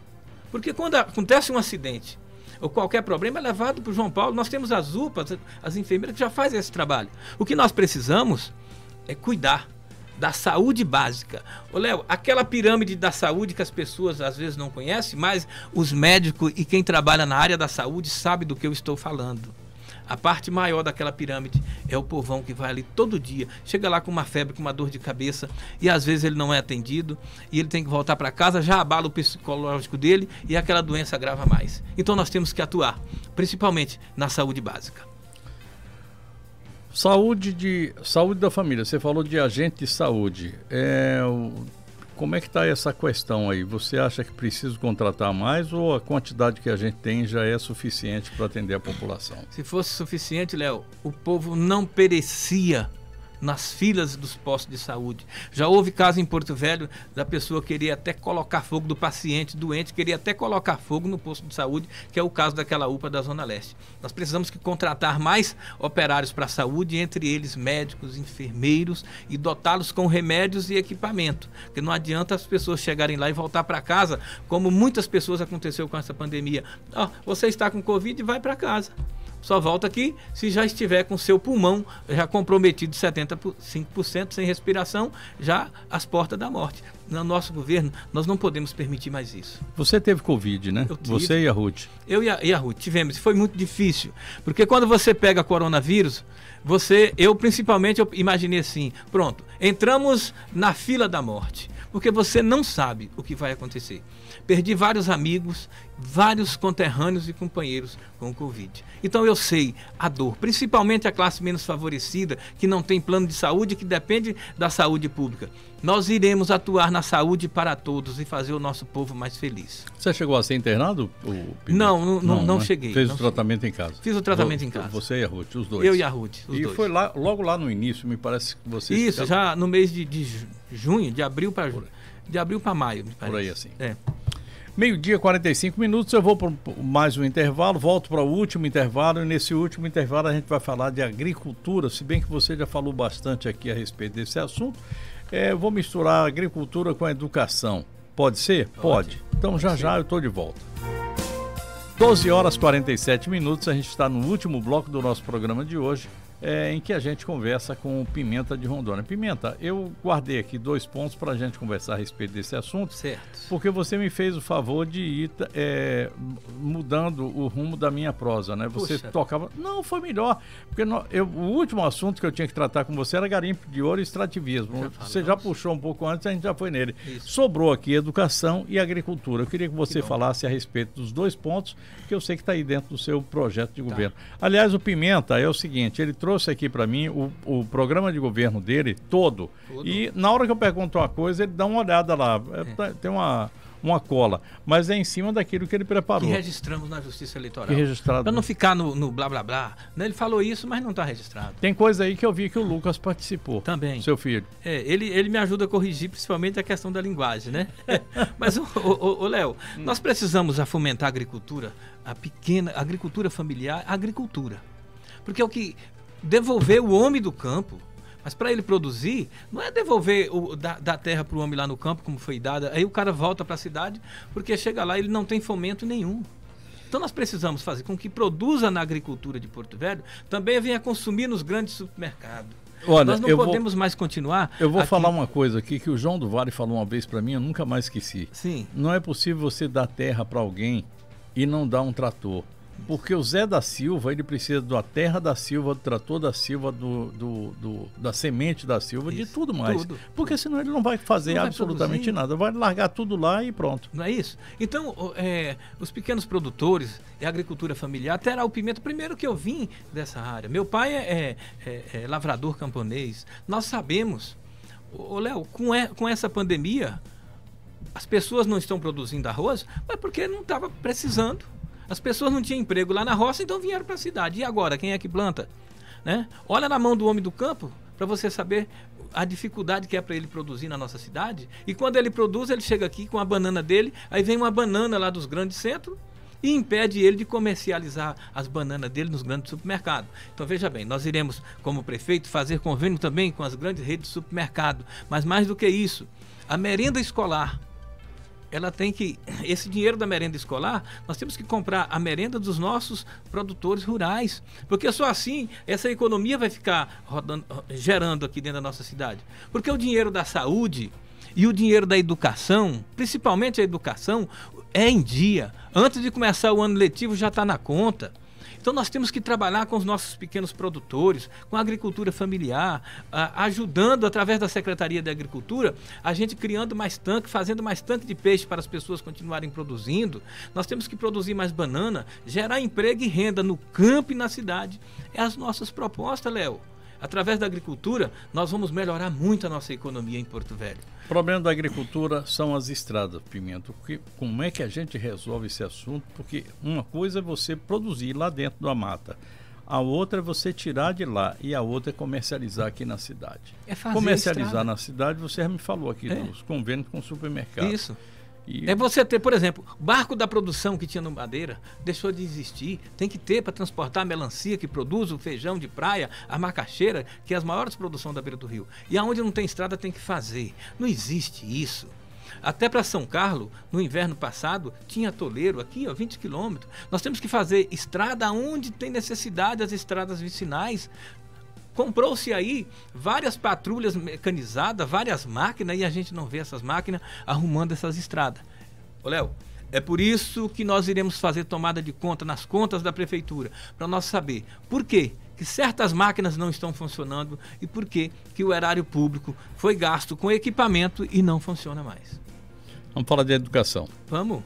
Porque quando acontece um acidente ou qualquer problema, é levado para o João Paulo. Nós temos as UPAs, as enfermeiras que já fazem esse trabalho. O que nós precisamos é cuidar da saúde básica. Ô Léo, aquela pirâmide da saúde que as pessoas às vezes não conhecem, mas os médicos e quem trabalha na área da saúde sabe do que eu estou falando. A parte maior daquela pirâmide é o povão que vai ali todo dia, chega lá com uma febre, com uma dor de cabeça e às vezes ele não é atendido e ele tem que voltar para casa, já abala o psicológico dele e aquela doença agrava mais. Então nós temos que atuar, principalmente na saúde básica. Saúde da família, você falou de agente de saúde. Como é que está essa questão aí? Você acha que precisa contratar mais ou a quantidade que a gente tem já é suficiente para atender a população? Se fosse suficiente, Léo, o povo não perecia nas filas dos postos de saúde. Já houve caso em Porto Velho da pessoa querer até colocar fogo, do paciente doente, queria até colocar fogo no posto de saúde, que é o caso daquela UPA da Zona Leste. Nós precisamos que contratar mais operários para a saúde, entre eles médicos, enfermeiros, e dotá-los com remédios e equipamento. Porque não adianta as pessoas chegarem lá e voltar para casa, como muitas pessoas aconteceu com essa pandemia. Você está com Covid e vai para casa. Só volta aqui se já estiver com seu pulmão já comprometido 75% sem respiração, já às portas da morte. No nosso governo, nós não podemos permitir mais isso. Você teve Covid, né? Eu tive. Você e a Ruth. Eu e a Ruth tivemos. Foi muito difícil. Porque quando você pega coronavírus, eu principalmente imaginei assim, pronto, entramos na fila da morte. Porque você não sabe o que vai acontecer. Perdi vários amigos, vários conterrâneos e companheiros com o Covid. Então eu sei a dor, principalmente a classe menos favorecida, que não tem plano de saúde, que depende da saúde pública. Nós iremos atuar na saúde para todos e fazer o nosso povo mais feliz. Você chegou a ser internado? Não né? cheguei. Fez o tratamento em casa? Fiz o tratamento em casa. Você e a Ruth, os dois? Eu e a Ruth, os dois. E foi logo lá no início, me parece que você... Isso, já no mês de junho, de abril para maio, me parece. Por aí assim. É. Meio-dia, 45 minutos, eu vou para mais um intervalo, volto para o último intervalo, e nesse último intervalo a gente vai falar de agricultura, se bem que você já falou bastante aqui a respeito desse assunto. Vou misturar a agricultura com a educação. Pode ser? Pode. Então já eu estou de volta. 12 horas e 47 minutos, a gente está no último bloco do nosso programa de hoje, em que a gente conversa com o Pimenta de Rondônia. Pimenta, eu guardei aqui 2 pontos para a gente conversar a respeito desse assunto, certo? Porque você me fez o favor de ir mudando o rumo da minha prosa, né? Você tocava... Não, foi melhor, porque o último assunto que eu tinha que tratar com você era garimpo de ouro e extrativismo. Você já puxou um pouco antes, a gente já foi nele. Isso. Sobrou aqui educação e agricultura. Eu queria que você falasse a respeito dos 2 pontos, que eu sei que está aí dentro do seu projeto de governo. Aliás, o Pimenta é o seguinte, ele trouxe aqui para mim o programa de governo dele todo. E na hora que eu pergunto uma coisa, ele dá uma olhada lá. Tem uma cola, mas é em cima daquilo que ele preparou. Que registramos na Justiça Eleitoral. Que registrado. Para não ficar no blá blá blá. Né? Ele falou isso, mas não está registrado. Tem coisa aí que eu vi que o Lucas participou. Também. Seu filho. Ele me ajuda a corrigir principalmente a questão da linguagem, né? Mas, Léo, nós precisamos fomentar a agricultura, a pequena agricultura familiar, a agricultura. Porque é o que devolver o homem do campo. Mas para ele produzir, não é devolver da terra para o homem lá no campo, como foi dada. Aí o cara volta para a cidade, porque chega lá e ele não tem fomento nenhum. Então nós precisamos fazer com que produza na agricultura de Porto Velho, também venha consumir nos grandes supermercados. Olha, nós não podemos mais continuar. Eu vou falar uma coisa aqui que o João do Vale falou uma vez para mim, eu nunca mais esqueci. Sim. Não é possível você dar terra para alguém e não dar um trator. Porque o Zé da Silva, ele precisa da terra da Silva, do trator da Silva, da semente da Silva, de tudo mais. Tudo. Porque senão ele não vai fazer absolutamente nada. Vai largar tudo lá e pronto. Não é isso? Então, os pequenos produtores e a agricultura familiar, terá o pimenta. Primeiro que eu vim dessa área. Meu pai é lavrador camponês. Nós sabemos, Léo, com essa pandemia, as pessoas não estão produzindo arroz, mas porque não estava precisando. As pessoas não tinham emprego lá na roça, então vieram para a cidade. E agora, quem é que planta? Né? Olha na mão do homem do campo, para você saber a dificuldade que é para ele produzir na nossa cidade. E quando ele produz, ele chega aqui com a banana dele, aí vem uma banana lá dos grandes centros e impede ele de comercializar as bananas dele nos grandes supermercados. Então veja bem, nós iremos, como prefeito, fazer convênio também com as grandes redes de supermercado. Mas mais do que isso, a merenda escolar, ela tem que, esse dinheiro da merenda escolar, nós temos que comprar a merenda dos nossos produtores rurais, porque só assim essa economia vai ficar gerando aqui dentro da nossa cidade. Porque o dinheiro da saúde e o dinheiro da educação, principalmente a educação, é em dia. Antes de começar o ano letivo já está na conta. Então nós temos que trabalhar com os nossos pequenos produtores, com a agricultura familiar, ajudando através da Secretaria de Agricultura, a gente criando mais tanque, fazendo mais tanque de peixe para as pessoas continuarem produzindo. Nós temos que produzir mais banana, gerar emprego e renda no campo e na cidade. É as nossas propostas, Léo. Através da agricultura, nós vamos melhorar muito a nossa economia em Porto Velho. O problema da agricultura são as estradas, Pimenta. Como é que a gente resolve esse assunto? Porque uma coisa é você produzir lá dentro da mata, a outra é você tirar de lá e a outra é comercializar aqui na cidade. É fazer comercializar na cidade, você já me falou aqui dos convênios com o supermercado. Isso. É você ter, por exemplo, barco da produção que tinha no Madeira, deixou de existir. Tem que ter para transportar a melancia que produz o feijão de praia, a macaxeira, que é as maiores produções da beira do rio. E aonde não tem estrada tem que fazer. Não existe isso. Até para São Carlos, no inverno passado, tinha toleiro aqui, 20 quilômetros. Nós temos que fazer estrada onde tem necessidade, as estradas vicinais. Comprou-se aí várias patrulhas mecanizadas, várias máquinas, e a gente não vê essas máquinas arrumando essas estradas. Ô Léo, é por isso que nós iremos fazer tomada de conta nas contas da prefeitura, para nós saber por quê que certas máquinas não estão funcionando e por quê que o erário público foi gasto com equipamento e não funciona mais. Vamos falar de educação. Vamos.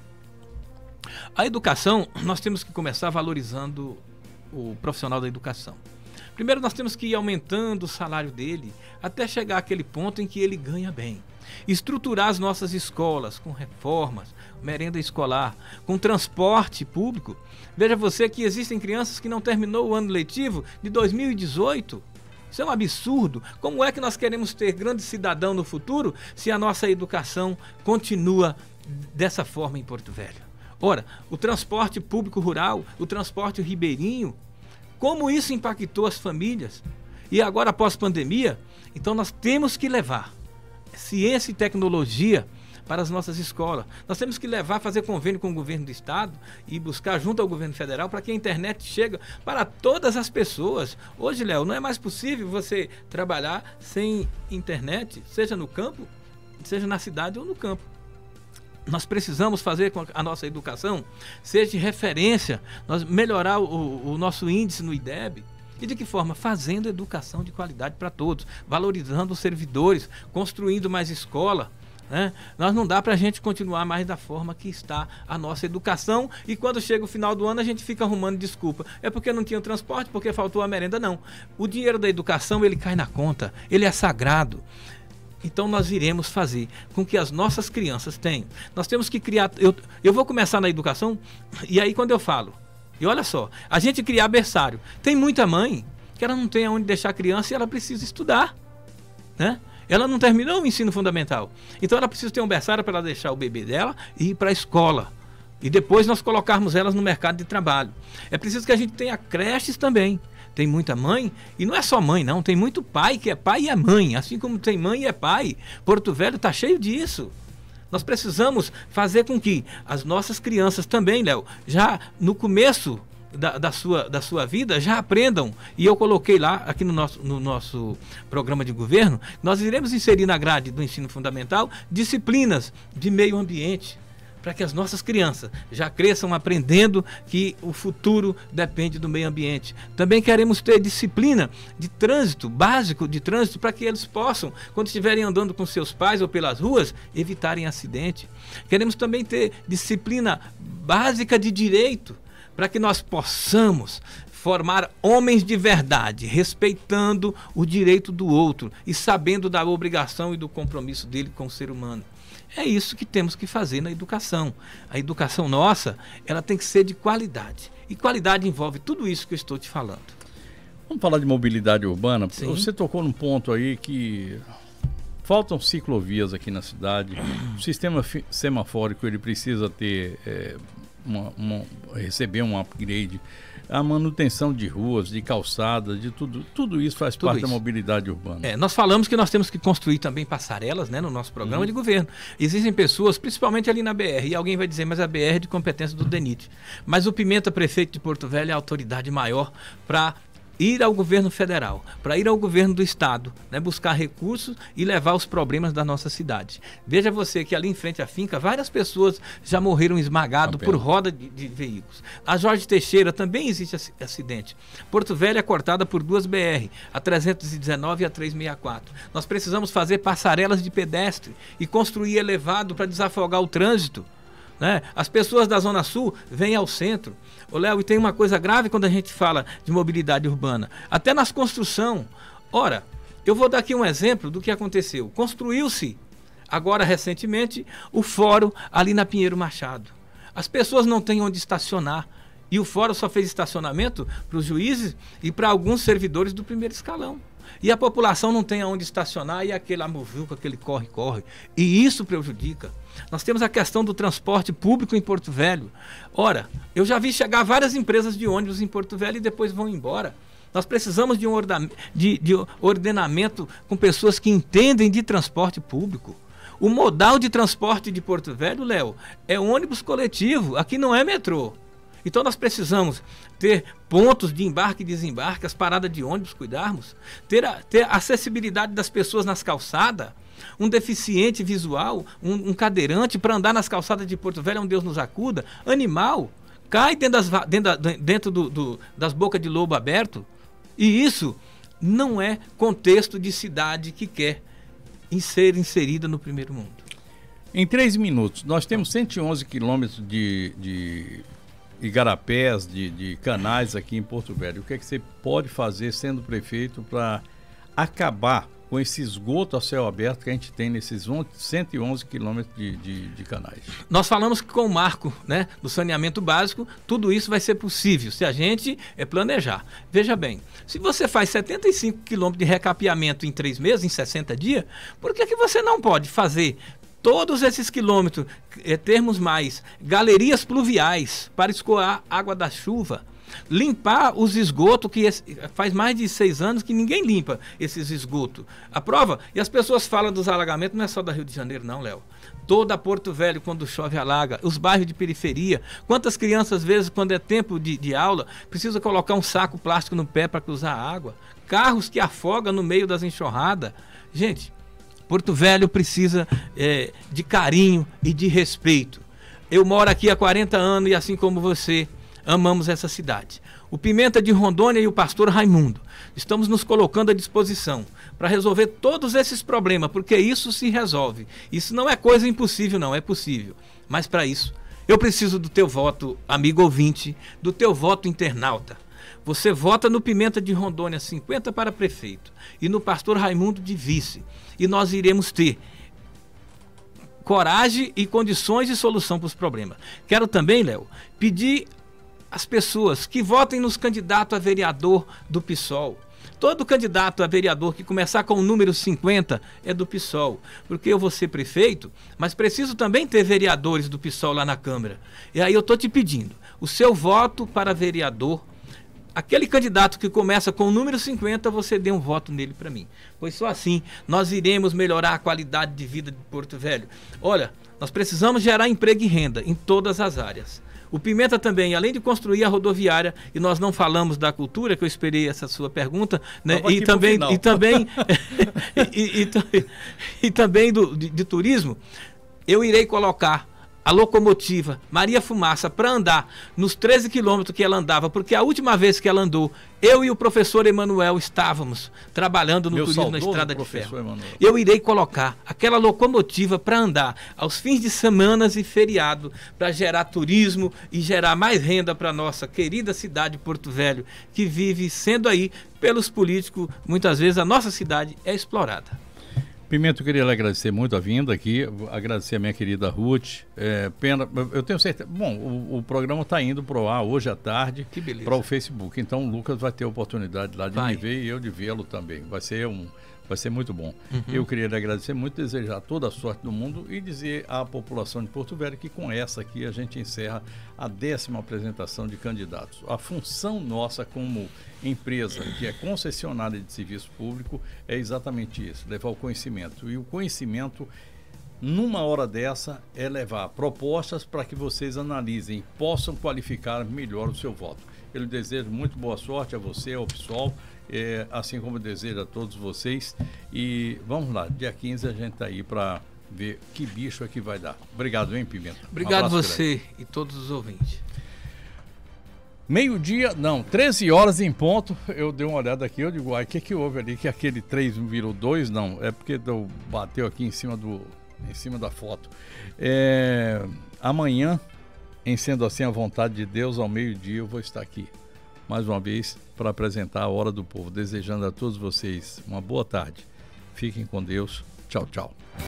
A educação, nós temos que começar valorizando o profissional da educação. Primeiro nós temos que ir aumentando o salário dele até chegar àquele ponto em que ele ganha bem. Estruturar as nossas escolas com reformas, merenda escolar, com transporte público. Veja você que existem crianças que não terminou o ano letivo de 2018. Isso é um absurdo. Como é que nós queremos ter grande cidadão no futuro se a nossa educação continua dessa forma em Porto Velho? Ora, o transporte público rural, o transporte ribeirinho, como isso impactou as famílias? E agora, após pandemia, então nós temos que levar ciência e tecnologia para as nossas escolas. Nós temos que levar, fazer convênio com o governo do estado e buscar junto ao governo federal para que a internet chegue para todas as pessoas. Hoje, Léo, não é mais possível você trabalhar sem internet, seja no campo, seja na cidade ou no campo. Nós precisamos fazer com que a nossa educação seja de referência, nós melhorar o nosso índice no IDEB. E de que forma? Fazendo educação de qualidade para todos, valorizando os servidores, construindo mais escola. Né? Nós não dá para a gente continuar mais da forma que está a nossa educação e quando chega o final do ano a gente fica arrumando desculpa. É porque não tinha transporte, porque faltou a merenda, não. O dinheiro da educação ele cai na conta, ele é sagrado. então nós iremos fazer com que as nossas crianças tenham. Nós temos que criar... Eu vou começar na educação, e aí quando eu falo, e olha só, a gente criar berçário. Tem muita mãe que ela não tem aonde deixar a criança e ela precisa estudar, né? Ela não terminou o ensino fundamental. Então ela precisa ter um berçário para ela deixar o bebê dela e ir para a escola. E depois nós colocarmos elas no mercado de trabalho. É preciso que a gente tenha creches também. Tem muita mãe, e não é só mãe não, tem muito pai que é pai e é mãe, assim como tem mãe e é pai. Porto Velho está cheio disso. Nós precisamos fazer com que as nossas crianças também, Léo, já no começo da sua vida, já aprendam, e eu coloquei lá, aqui no nosso programa de governo, nós iremos inserir na grade do ensino fundamental disciplinas de meio ambiente, para que as nossas crianças já cresçam aprendendo que o futuro depende do meio ambiente. Também queremos ter disciplina de trânsito, básico de trânsito, para que eles possam, quando estiverem andando com seus pais ou pelas ruas, evitarem acidente. Queremos também ter disciplina básica de direito, para que nós possamos formar homens de verdade, respeitando o direito do outro e sabendo da obrigação e do compromisso dele com o ser humano. É isso que temos que fazer na educação. A educação nossa, ela tem que ser de qualidade. E qualidade envolve tudo isso que eu estou te falando. Vamos falar de mobilidade urbana. Sim. Você tocou num ponto aí que faltam ciclovias aqui na cidade. O sistema semafórico, ele precisa ter receber um upgrade. A manutenção de ruas, de calçadas, de tudo isso faz parte da mobilidade urbana. Nós falamos que nós temos que construir também passarelas, né, no nosso programa de governo. Existem pessoas, principalmente ali na BR, e alguém vai dizer, mas a BR é de competência do DENIT. Mas o Pimenta, prefeito de Porto Velho, é a autoridade maior para ir ao governo federal, para ir ao governo do estado, né, buscar recursos e levar os problemas da nossa cidade. Veja você que ali em frente à finca, várias pessoas já morreram esmagadas por roda de veículos. A Jorge Teixeira também existe acidente. Porto Velho é cortada por duas BR, a 319 e a 364. Nós precisamos fazer passarelas de pedestre e construir elevado para desafogar o trânsito, né? As pessoas da Zona Sul vêm ao centro. Ô Léo, e tem uma coisa grave quando a gente fala de mobilidade urbana, até nas construções. Ora, eu vou dar aqui um exemplo do que aconteceu. Construiu-se, agora recentemente, o fórum ali na Pinheiro Machado. As pessoas não têm onde estacionar. E o fórum só fez estacionamento para os juízes e para alguns servidores do primeiro escalão. E a população não tem aonde estacionar e aquele amuvuca, aquele corre-corre. E isso prejudica. Nós temos a questão do transporte público em Porto Velho. Ora, eu já vi chegar várias empresas de ônibus em Porto Velho e depois vão embora. Nós precisamos de um ordenamento com pessoas que entendem de transporte público. O modal de transporte de Porto Velho, Léo, é ônibus coletivo. Aqui não é metrô. Então nós precisamos ter pontos de embarque e desembarque, as paradas de ônibus, cuidarmos, ter a acessibilidade das pessoas nas calçadas, um deficiente visual, um cadeirante para andar nas calçadas de Porto Velho, onde Deus nos acuda, animal, cai dentro das bocas de lobo aberto, e isso não é contexto de cidade que quer ser inserida no primeiro mundo. Em 3 minutos, nós temos 111 quilômetros de igarapés, de canais aqui em Porto Velho. O que é que você pode fazer sendo prefeito para acabar com esse esgoto a céu aberto que a gente tem nesses 111 quilômetros de canais? Nós falamos que com o marco, né, do saneamento básico, tudo isso vai ser possível se a gente planejar. Veja bem, se você faz 75 quilômetros de recapeamento em 3 meses, em 60 dias, por que você não pode fazer todos esses quilômetros, termos mais galerias pluviais para escoar água da chuva, limpar os esgotos, que faz mais de 6 anos que ninguém limpa esses esgotos. A prova, e as pessoas falam dos alagamentos, não é só da Rio de Janeiro não, Léo. Toda Porto Velho, quando chove, alaga. Os bairros de periferia. Quantas crianças, às vezes, quando é tempo de aula, precisa colocar um saco plástico no pé para cruzar a água. Carros que afogam no meio das enxurradas. Gente, Porto Velho precisa de carinho e de respeito. Eu moro aqui há 40 anos e, assim como você, amamos essa cidade. O Pimenta de Rondônia e o pastor Raimundo estamos nos colocando à disposição para resolver todos esses problemas, porque isso se resolve. Isso não é coisa impossível, não, é possível. Mas para isso, eu preciso do teu voto, amigo ouvinte, do teu voto internauta. você vota no Pimenta de Rondônia 50 para prefeito e no Pastor Raimundo de vice. E nós iremos ter coragem e condições de solução para os problemas. Quero também, Léo, pedir às pessoas que votem nos candidatos a vereador do PSOL. Todo candidato a vereador que começar com o número 50 é do PSOL, porque eu vou ser prefeito, mas preciso também ter vereadores do PSOL lá na Câmara. E aí eu estou te pedindo o seu voto para vereador. Aquele candidato que começa com o número 50, você dê um voto nele para mim. Pois só assim nós iremos melhorar a qualidade de vida de Porto Velho. Olha, nós precisamos gerar emprego e renda em todas as áreas. O Pimenta também, além de construir a rodoviária, e nós não falamos da cultura, que eu esperei essa sua pergunta, né? E também de turismo, eu irei colocar a locomotiva Maria Fumaça para andar nos 13 quilômetros que ela andava, porque a última vez que ela andou, eu e o professor Emanuel estávamos trabalhando no turismo na Estrada de Ferro. Emanuel. Eu irei colocar aquela locomotiva para andar aos fins de semanas e feriado, para gerar turismo e gerar mais renda para a nossa querida cidade de Porto Velho, que vive sendo aí, pelos políticos, muitas vezes a nossa cidade é explorada. Pimenta, eu queria lhe agradecer muito a vinda aqui, agradecer a minha querida Ruth. Eu tenho certeza. Bom, o programa está indo para o ar hoje à tarde para o Facebook. Então o Lucas vai ter a oportunidade lá de me ver e eu de vê-lo também. Vai ser muito bom. Eu queria lhe agradecer muito, desejar toda a sorte do mundo e dizer à população de Porto Velho que com essa aqui a gente encerra a 10ª apresentação de candidatos. A função nossa como empresa que é concessionária de serviço público é exatamente isso, levar o conhecimento. E o conhecimento, numa hora dessa, é levar propostas para que vocês analisem, possam qualificar melhor o seu voto. Eu lhe desejo muito boa sorte a você, ao pessoal, assim como eu desejo a todos vocês. E vamos lá, dia 15 a gente está aí para ver que bicho é que vai dar. Obrigado, hein, Pimenta? Obrigado você e todos os ouvintes. 13 horas em ponto, eu dei uma olhada aqui, eu digo, o que houve ali, que aquele 3 virou 2? Não, é porque bateu aqui em cima da foto. Amanhã, em sendo assim a vontade de Deus, ao meio-dia eu vou estar aqui, mais uma vez, para apresentar a Hora do Povo, desejando a todos vocês uma boa tarde. Fiquem com Deus. Tchau, tchau.